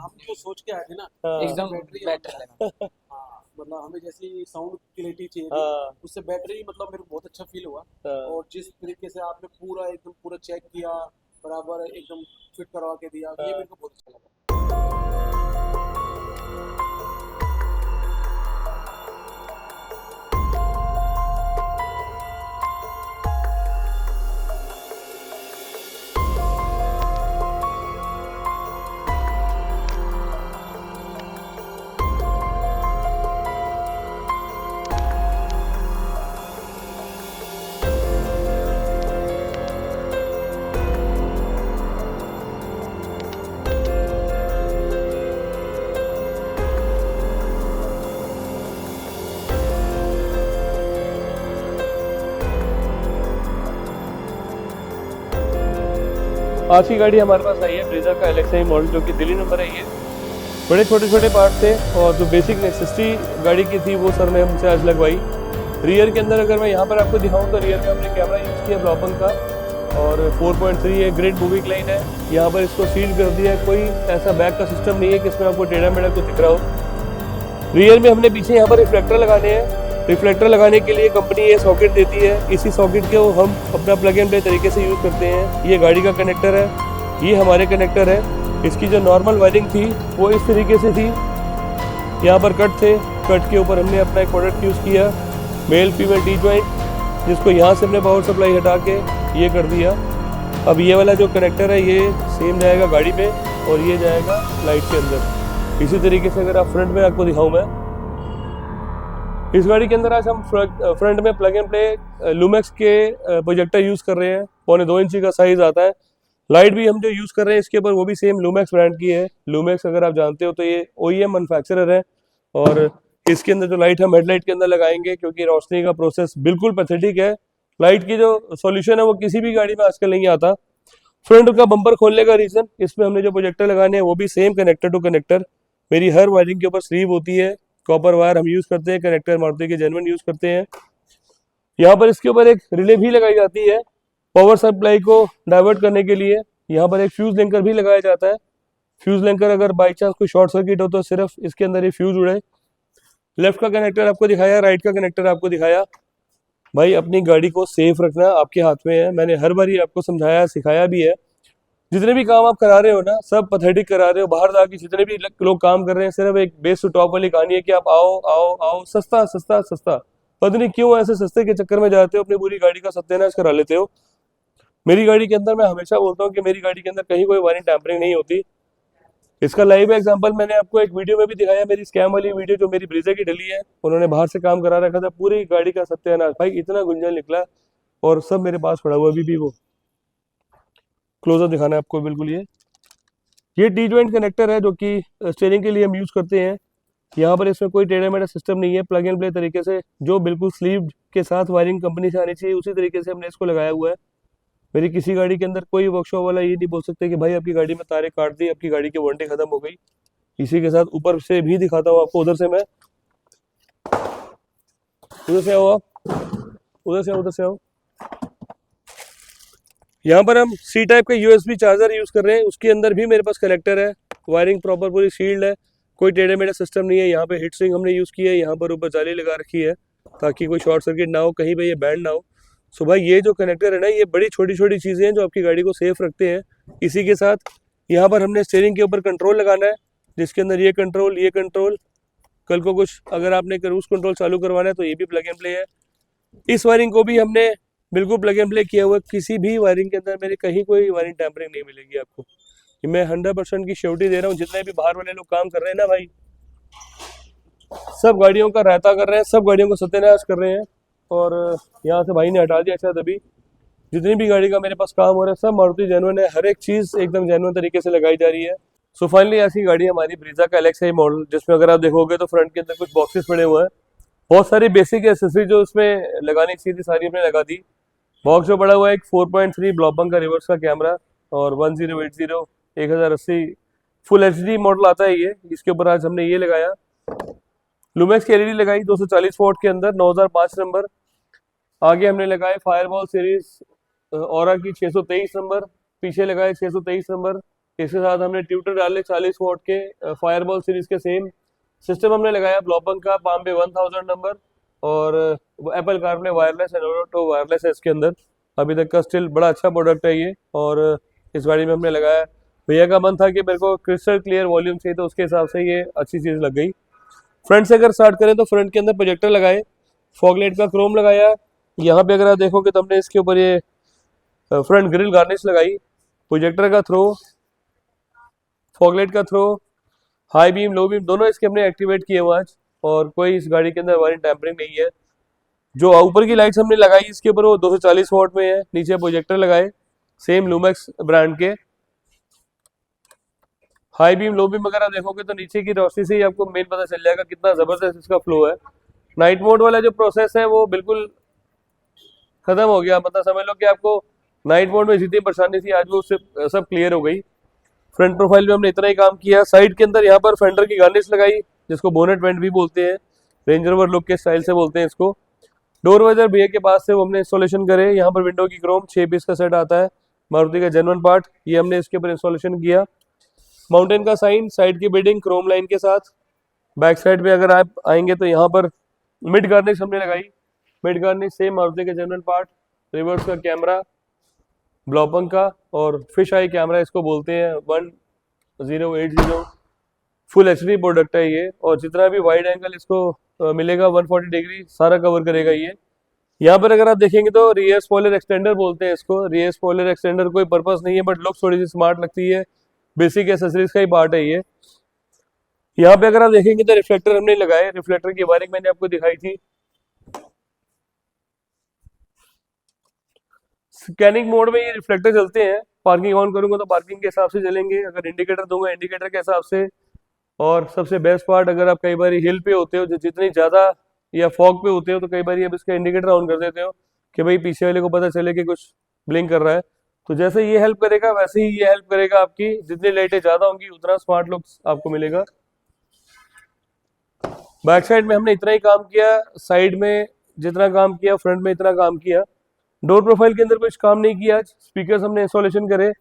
हम जो सोच के आए थे ना हाँ एकदम बैटरी बेटर लगा। हाँ मतलब हमें जैसी साउंड क्लियरिटी चाहिए थी हाँ उससे बैटरी मतलब मेरे को बहुत अच्छा फील हुआ। हाँ। और जिस तरीके से आपने पूरा एकदम पूरा चेक किया बराबर एकदम फिट करवा के दिया ये हाँ। मेरे को बहुत अच्छा लगा। आज की गाड़ी हमारे पास आई है ब्रेजा का LXi मॉडल, जो कि दिल्ली नंबर है ये। बड़े छोटे छोटे पार्ट थे और जो बेसिक नेसेसिटी गाड़ी की थी वो सर ने हमसे आज लगवाई। रियर के अंदर अगर मैं यहाँ पर आपको दिखाऊं तो रियर में हमने कैमरा यूज़ किया ब्लॉपन का और 4.3 ये ग्रेट मूविंग लाइन है। यहाँ पर इसको सील कर दिया है, कोई ऐसा बैक का सिस्टम नहीं है कि इसमें आपको टेढ़ा मेढ़ा कुछ दिख रहा हो। रियर में हमने पीछे यहाँ पर रिफ्लेक्टर लगाने हैं। रिफ्लेक्टर लगाने के लिए कंपनी ये सॉकेट देती है, इसी सॉकेट को हम अपना प्लग एंड प्ले तरीके से यूज़ करते हैं। ये गाड़ी का कनेक्टर है, ये हमारे कनेक्टर है। इसकी जो नॉर्मल वायरिंग थी वो इस तरीके से थी, यहाँ पर कट थे, कट के ऊपर हमने अपना एक प्रोडक्ट यूज़ किया मेल फीमेल टी जॉइंट, जिसको यहाँ से हमने पावर सप्लाई हटा के ये कर दिया। अब ये वाला जो कनेक्टर है ये सेम जाएगा गाड़ी में और ये जाएगा लाइट के अंदर। इसी तरीके से अगर आप फ्रंट में आपको दिखाऊँ मैं, इस गाड़ी के अंदर आज हम फ्रंट में प्लग एंड प्ले लूमेक्स के प्रोजेक्टर यूज़ कर रहे हैं। 2.25 इंची का साइज़ आता है। लाइट भी हम जो यूज़ कर रहे हैं इसके ऊपर वो भी सेम लूमेक्स ब्रांड की है। लूमेक्स अगर आप जानते हो तो ये OEM मैन्युफैक्चरर है। और इसके अंदर जो लाइट हम हेडलाइट के अंदर लगाएंगे, क्योंकि रोशनी का प्रोसेस बिल्कुल पैथेटिक है। लाइट की जो सॉल्यूशन है वो किसी भी गाड़ी में आजकल नहीं आता। फ्रंट का बम्पर खोलने का रीज़न, इसमें हमने जो प्रोजेक्टर लगाने हैं वो भी सेम कनेक्टर टू कनेक्टर। मेरी हर वायरिंग के ऊपर स्लीव होती है, कॉपर वायर हम यूज़ करते हैं, कनेक्टर मारुति के जेन्युइन यूज़ करते हैं। यहाँ पर इसके ऊपर एक रिले भी लगाई जाती है पावर सप्लाई को डाइवर्ट करने के लिए। यहाँ पर एक फ्यूज लिंकर भी लगाया जाता है। फ्यूज लिंकर अगर बाई चांस कोई शॉर्ट सर्किट हो तो सिर्फ इसके अंदर ही फ्यूज उड़े। लेफ्ट का कनेक्टर आपको दिखाया, राइट का कनेक्टर आपको दिखाया। भाई अपनी गाड़ी को सेफ रखना आपके हाथ में है। मैंने हर बार ही आपको समझाया सिखाया भी है। जितने भी काम आप करा रहे हो ना, सब पैथेटिक करा रहे हो। बाहर जाके जितने भी लोग काम कर रहे हैं, सिर्फ एक बेस टू टॉप वाली कहानी है कि आप आओ आओ आओ, सस्ता सस्ता सस्ता। पता नहीं क्यों ऐसे सस्ते के चक्कर में जाते हो, अपनी पूरी गाड़ी का सत्यानाश करा लेते हो। मेरी गाड़ी के अंदर मैं हमेशा बोलता हूँ कि मेरी गाड़ी के अंदर कहीं कोई वायरिंग टैंपरिंग नहीं होती। इसका लाइव एग्जांपल मैंने आपको एक वीडियो में भी दिखाया, मेरी स्कैम वाली वीडियो जो मेरी ब्रीजा की डली है। उन्होंने बाहर से काम करा रखा था, पूरी गाड़ी का सत्यानाश। भाई इतना गुंजन निकला और सब मेरे पास पड़ा हुआ अभी भी। वो क्लोजर दिखाना है आपको बिल्कुल। ये टी जॉइंट कनेक्टर है जो कि स्टीयरिंग के लिए हम यूज़ करते हैं। यहाँ पर इसमें कोई टेढ़ा मेढ़ा सिस्टम नहीं है, प्लग एंड प्ले तरीके से जो बिल्कुल स्लीव के साथ वायरिंग कंपनी से आनी चाहिए उसी तरीके से हमने इसको लगाया हुआ है। मेरी किसी गाड़ी के अंदर कोई वर्कशॉप वाला ये नहीं बोल सकते कि भाई आपकी गाड़ी में तारे काट दी, आपकी गाड़ी की वारंटी खत्म हो गई। इसी के साथ ऊपर से भी दिखाता हूँ आपको, उधर से मैं, उधर से आओ आप, उधर से आओ, उधर से आओ। यहाँ पर हम C टाइप का USB चार्जर यूज़ कर रहे हैं, उसके अंदर भी मेरे पास कनेक्टर है। वायरिंग प्रॉपर पूरी सील्ड है, कोई टेढ़े मेढ़ा सिस्टम नहीं है। यहाँ पे हीट सिंक हमने यूज़ किया है, यहाँ पर ऊपर जाली लगा रखी है ताकि कोई शॉर्ट सर्किट ना हो, कहीं पे ये बैंड ना हो। सो भाई ये जो कनेक्टर है ना, ये बड़ी छोटी छोटी चीज़ें हैं जो आपकी गाड़ी को सेफ रखते हैं। इसी के साथ यहाँ पर हमने स्टीयरिंग के ऊपर कंट्रोल लगाना है, जिसके अंदर ये कंट्रोल। कल को कुछ अगर आपने क्रूज कंट्रोल चालू करवाना है तो ये भी प्लग एंड प्ले है। इस वायरिंग को भी हमने बिल्कुल प्लग एंड प्ले किया हुआ है। किसी भी वायरिंग के अंदर मेरे कहीं कोई वायरिंग टैंपरिंग नहीं मिलेगी आपको। मैं 100% की श्योरिटी दे रहा हूँ। जितने भी बाहर वाले लोग काम कर रहे हैं ना भाई, सब गाड़ियों का रायता कर रहे हैं, सब गाड़ियों को सत्यानाश कर रहे हैं। और यहाँ से भाई ने हटा दिया अच्छा तभी। जितनी भी गाड़ी का मेरे पास काम हो रहा है सब मारुति जेन्युइन है, हर एक चीज़ एकदम जेन्युइन तरीके से लगाई जा रही है। सो फाइनली ऐसी गाड़ी हमारी ब्रीजा का LXi मॉडल, जिसमें अगर आप देखोगे तो फ्रंट के अंदर कुछ बॉक्सेस पड़े हुए हैं। बहुत सारी बेसिक एसेसरी जो इसमें लगानी चाहिए थी सारी हमने लगा दी। बॉक्स में पड़ा हुआ है एक 4.3 ब्लॉपबंग का रिवर्स का कैमरा और 1080 1080 फुल HD मॉडल आता है ये। इसके ऊपर आज हमने ये लगाया, लुमेक्स की LED लगाई 240 वॉट के अंदर, 9005 नंबर। आगे हमने लगाए फायरबॉल सीरीज औरा की 623 नंबर, पीछे लगाए 623 नंबर। इसके साथ हमने ट्यूटर डाले 40 वॉट के फायरबॉल सीरीज के सेम सिस्टम हमने लगाया ब्लॉपंग का पाम पे 1000 नंबर, और Apple CarPlay wireless and auto wireless है इसके अंदर। अभी तक का स्टिल बड़ा अच्छा प्रोडक्ट है ये, और इस गाड़ी में हमने लगाया। भैया का मन था कि मेरे को क्रिस्टल क्लियर वॉल्यूम चाहिए, तो उसके हिसाब से ये अच्छी चीज़ लग गई। फ्रंट से अगर स्टार्ट करें तो फ्रंट के अंदर प्रोजेक्टर लगाए, फॉगलाइट का क्रोम लगाया। यहाँ पे अगर आप देखोगे तो हमने इसके ऊपर ये फ्रंट ग्रिल गार्निश लगाई, प्रोजेक्टर का थ्रो, फॉगलाइट का throw, high beam low beam दोनों इसके हमने एक्टिवेट किए हुए आज, और कोई इस गाड़ी के अंदर वायरिंग टैंपरिंग नहीं है। जो ऊपर की लाइट्स हमने लगाई इसके ऊपर वो 240 वॉट में है, नीचे प्रोजेक्टर लगाए सेम लूमेक्स ब्रांड के। हाई बीम लो बीम अगर आप देखोगे तो नीचे की रोशनी से ही आपको मेन पता चल जाएगा कितना जबरदस्त इसका फ्लो है। नाइट मोड वाला जो प्रोसेस है वो बिल्कुल खत्म हो गया, मतलब समझ लो कि आपको नाइट मोड में जितनी परेशानी थी आज वो सब क्लियर हो गई। फ्रंट प्रोफाइल में हमने इतना ही काम किया। साइड के अंदर यहाँ पर फेंडर की गार्निश लगाई, जिसको बोनेट वेंट भी बोलते हैं, रेंज रोवर लुक के स्टाइल से बोलते हैं इसको। डोर वाइजर भैया के पास से वो हमने इंस्टॉलेशन करे। यहाँ पर विंडो की क्रोम 6 पीस का सेट आता है, मारुति का जेन्युइन पार्ट, ये हमने इसके ऊपर इंस्टॉलेशन किया। माउंटेन का साइन, साइड की बिल्डिंग क्रोम लाइन के साथ। बैक साइड पे अगर आप आएंगे तो यहाँ पर मिड गार्निश हमने लगाई, मिड गार्निश सेम मारुति के जेन्युइन पार्ट, रिवर्स का कैमरा ब्लॉपंग का, और फिश आई कैमरा इसको बोलते हैं 1080 फुल एचडी प्रोडक्ट है ये, और जितना भी वाइड एंगल इसको मिलेगा 140 डिग्री सारा कवर करेगा ये। यहाँ पर अगर आप देखेंगे तो रियर स्पॉइलर एक्सटेंडर बोलते हैं इसको। रियर स्पॉइलर एक्सटेंडर कोई पर्पस नहीं है, बट लुक थोड़ी सी स्मार्ट लगती है, बेसिक एसेसरीज का ही पार्ट है ये। यहाँ पे अगर आप देखेंगे तो रिफ्लेक्टर हमने लगाए, रिफ्लेक्टर की वायरिंग मैंने आपको दिखाई थी। स्कैनिंग मोड में ये रिफ्लेक्टर चलते हैं, पार्किंग ऑन करूंगा तो पार्किंग के हिसाब से चलेंगे, अगर इंडिकेटर दूंगा इंडिकेटर के हिसाब से। और सबसे बेस्ट पार्ट, अगर आप कई बार हिल पे होते हो जो जितनी ज़्यादा या फॉग पे होते हो तो कई बार आप इसका इंडिकेटर ऑन कर देते हो कि भाई पीछे वाले को पता चले कि कुछ ब्लिंक कर रहा है। तो जैसे ये हेल्प करेगा वैसे ही ये हेल्प करेगा आपकी, जितनी लाइटें ज़्यादा होंगी उतना स्मार्ट लुक आपको मिलेगा। बैक साइड में हमने इतना ही काम किया, साइड में जितना काम किया फ्रंट में इतना काम किया। डोर प्रोफाइल के अंदर कुछ काम नहीं किया आज। स्पीकर्स हमने इंस्टॉलेशन करे,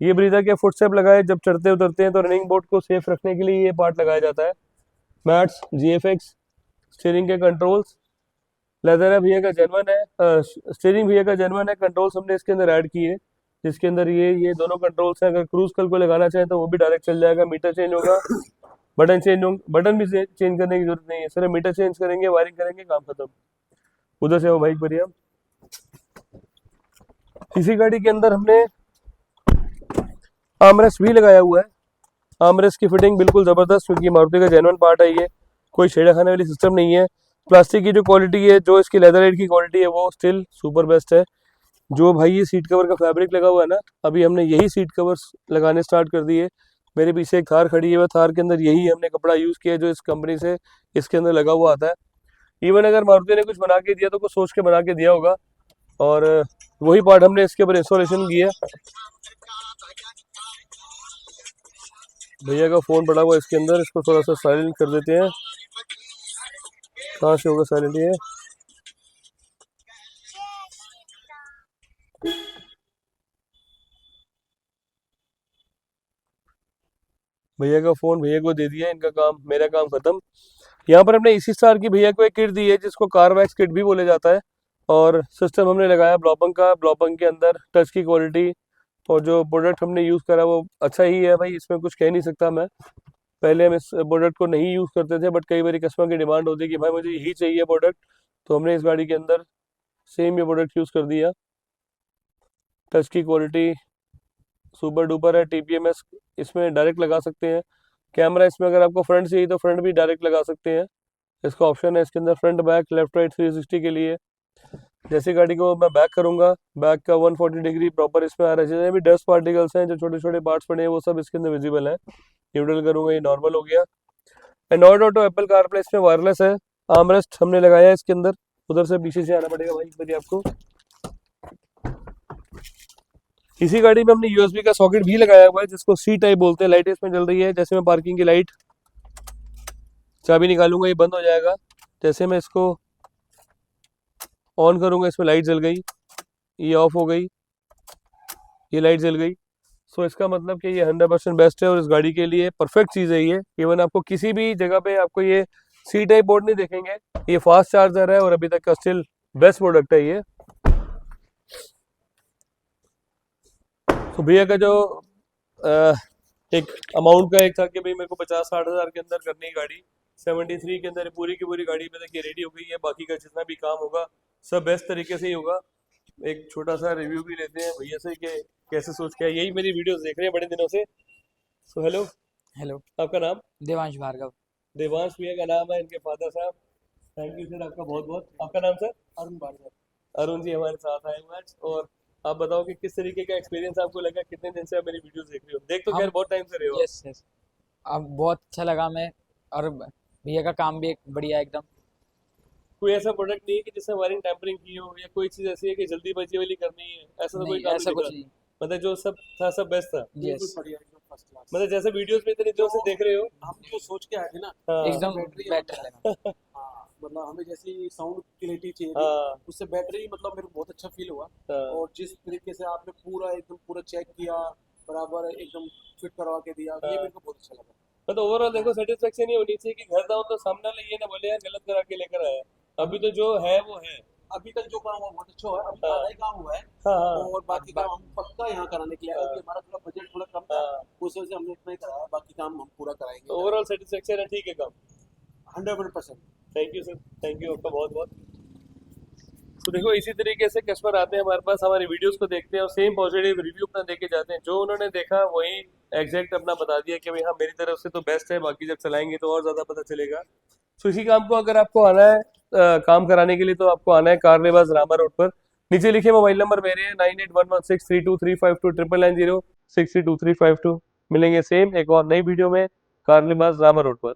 ये ब्रीजा के फुटस्टेप लगाए, जब चढ़ते उतरते हैं तो रनिंग बोर्ड को सेफ रखने के लिए ये पार्ट लगाया जाता है। मैट्स, जीएफएक्स, स्टीयरिंग के कंट्रोल्स, लेदर है भैया का जेन्युइन है, स्टीयरिंग भैया का जेन्युइन है। कंट्रोल्स हमने इसके अंदर ऐड किए, जिसके अंदर ये दोनों कंट्रोल्स हैं। अगर क्रूज कल को लगाना चाहें तो वो भी डायरेक्ट चल जाएगा। मीटर चेंज होगा, बटन भी चेंज करने की जरूरत नहीं है, सिर्फ मीटर चेंज करेंगे, वायरिंग करेंगे, काम खत्म। उधर से वो बाइक बढ़िया। इसी गाड़ी के अंदर हमने आर्मरेस्ट भी लगाया हुआ है। आर्मरेस्ट की फिटिंग बिल्कुल ज़बरदस्त, क्योंकि मारुति का जेन्युइन पार्ट है ये, कोई छेड़ा खाने वाली सिस्टम नहीं है। प्लास्टिक की जो क्वालिटी है, जो इसकी लेदरराइट की क्वालिटी है, वो स्टिल सुपर बेस्ट है। जो भाई ये सीट कवर का फैब्रिक लगा हुआ है ना, अभी हमने यही सीट कवर्स लगाने स्टार्ट कर दिए। मेरे पीछे एक थार खड़ी है, थार के अंदर यही हमने कपड़ा यूज़ किया जो इस कंपनी से इसके अंदर लगा हुआ आता है। इवन अगर मारुति ने कुछ बना के दिया तो कुछ सोच के बना के दिया होगा, और वही पार्ट हमने इसके ऊपर इंस्टॉलेशन किया। भैया का फ़ोन पड़ा हुआ इसके अंदर, इसको थोड़ा सा साइलेंट कर देते हैं। कहाँ से होगा साइलेंट ये? भैया का फ़ोन भैया को दे दिया, इनका काम, मेरा काम खत्म। यहाँ पर हमने इसी स्टार की भैया को एक किट दी है, जिसको कारवैक्स किट भी बोले जाता है। और सिस्टम हमने लगाया ब्लॉपंग का, ब्लॉपंग के अंदर टच की क्वालिटी और जो प्रोडक्ट हमने यूज़ करा वो अच्छा ही है भाई, इसमें कुछ कह नहीं सकता मैं। पहले हम इस प्रोडक्ट को नहीं यूज़ करते थे, बट कई बार कस्टमर की डिमांड होती है कि भाई मुझे यही चाहिए प्रोडक्ट, तो हमने इस गाड़ी के अंदर सेम ये प्रोडक्ट यूज़ कर दिया। टच की क्वालिटी सुपर डुपर है। टीपीएमएस इसमें डायरेक्ट लगा सकते हैं। कैमरा इसमें अगर आपको फ्रंट चाहिए तो फ्रंट भी डायरेक्ट लगा सकते हैं, इसका ऑप्शन है इसके अंदर। फ्रंट बैक लेफ्ट राइट 360 के लिए। जैसे गाड़ी को मैं बैक करूंगा, बैक का 140 डिग्री प्रॉपर इसमें आ रहा है। जितने भी डस्ट पार्टिकल्स हैं, जो छोटे छोटे पार्ट्स पड़े हैं, वो सब इसके अंदर विजिबल है। न्यूट्रल करूंगा, ये नॉर्मल हो गया। एंड्रॉइड ऑटो एप्पल कारप्ले इसमें वायरलेस है। आर्मरेस्ट हमने लगाया है इसके अंदर, उधर से पीछे से आना पड़ेगा भाई मेरी आपको। इसी गाड़ी में हमने यूएसबी का सॉकेट भी लगाया हुआ है, जिसको सी टाइप बोलते हैं। लाइट इसमें जल रही है, जैसे मैं पार्किंग की लाइट चाबी निकालूंगा ये बंद हो जाएगा, जैसे मैं इसको ऑन करूंगा इसमें लाइट जल गई, ये ऑफ हो गई, ये लाइट जल गई। सो इसका मतलब कि ये 100% बेस्ट है और इस गाड़ी के लिए परफेक्ट चीज़ है ये। इवन आपको किसी भी जगह पे आपको ये सी टाइप बोर्ड नहीं देखेंगे, ये फास्ट चार्जर है और अभी तक का स्टिल बेस्ट प्रोडक्ट है ये। तो भैया का जो एक अमाउंट का एक था कि भाई मेरे को 50-60 हज़ार के अंदर करनी है गाड़ी, 73 के अंदर पूरी की पूरी गाड़ी में तक ये रेडी हो गई है। बाकी का जितना भी काम होगा सब बेस्ट तरीके से ही होगा। एक छोटा सा रिव्यू भी लेते हैं भैया से कि कैसे सोच के आए। यही मेरी वीडियोस देख रहे हैं बड़े दिनों से। सो हेलो, हेलो, आपका नाम? देवांश भार्गव। देवांश भैया का नाम है, इनके फादर साहब। थैंक यू सर आपका बहुत बहुत। आपका नाम सर? अरुण भार्गव। अरुण जी हमारे साथ आए हुए आज। और आप बताओ कि किस तरीके का एक्सपीरियंस आपको लगा, कितने दिन से आप मेरी वीडियोस देख रहे हो? देख तो हम खैर बहुत टाइम से रहे हो। यस यस अब बहुत अच्छा लगा मैं, और भैया का काम भी एक बढ़िया एकदम। कोई ऐसा प्रोडक्ट नहीं है कि जिसमें वायरिंग टैम्परिंग की हो, या कोई चीज़ ऐसी है कि जल्दीबाजी वाली करनी है, ऐसा तो कोई नहीं, काम ऐसा नहीं कुछ निकला? नहीं। मतलब जो सब था सब बेस्ट था। बिल्कुल यस, बढ़िया, एकदम फर्स्ट क्लास। मतलब जैसे वीडियोस में इतने दिनों से देख रहे हो। हम जो सोच के आए थे ना, हाँ एकदम बैटरी बेटर लगा। हाँ, मतलब हमें जैसी साउंड क्लियरिटी चाहिए थी, हाँ उससे बैटरी मतलब मेरे को बहुत अच्छा फील हुआ। हाँ और जिस तरीके से आपने पूरा एकदम पूरा चेक किया, बराबर एकदम फिट करवा के दिया, ये हाँ। मेरे को बहुत अच्छा लगा। मतलब ओवरऑल देखो सेटिस्फेक्शन ये होनी चाहिए कि घर जाओ तो सामने वाला ये ना बोले यार गलत करा के लेकर आया। अभी तो जो है वो है। अभी तक जो काम हुआ बहुत अच्छा हुआ है, अभी हाँ। आधा ही काम हुआ है। हाँ हाँ और बाकी काम हम पक्का यहाँ कराने के लिए आए, क्योंकि हमारा थोड़ा बजट थोड़ा कम था, हाँ। उस वजह से हमने इतना ही कराया। बाकी काम हम पूरा कराएंगे। तो ओवरऑल सेटिस्फेक्शन है, ठीक है काम। 100%। Thank you sir, thank you आपका बहुत बहुत। तो देखो इसी तरीके से कस्टमर आते हैं हमारे पास, हमारी वीडियोस को देखते हैं और सेम पॉजिटिव रिव्यू अपना देके जाते हैं। जो उन्होंने देखा वही एग्जैक्ट अपना बता दिया कि भाई हाँ मेरी तरफ से तो बेस्ट है, बाकी जब चलाएंगे तो और ज़्यादा पता चलेगा। तो इसी काम को अगर आपको आना है काम कराने के लिए, तो आपको आना है कार निवास रामा रोड पर। नीचे लिखे मोबाइल नंबर मेरे हैं 9811632352 999063235 मिलेंगे सेम एक और नई वीडियो में कार निवास रामा रोड पर।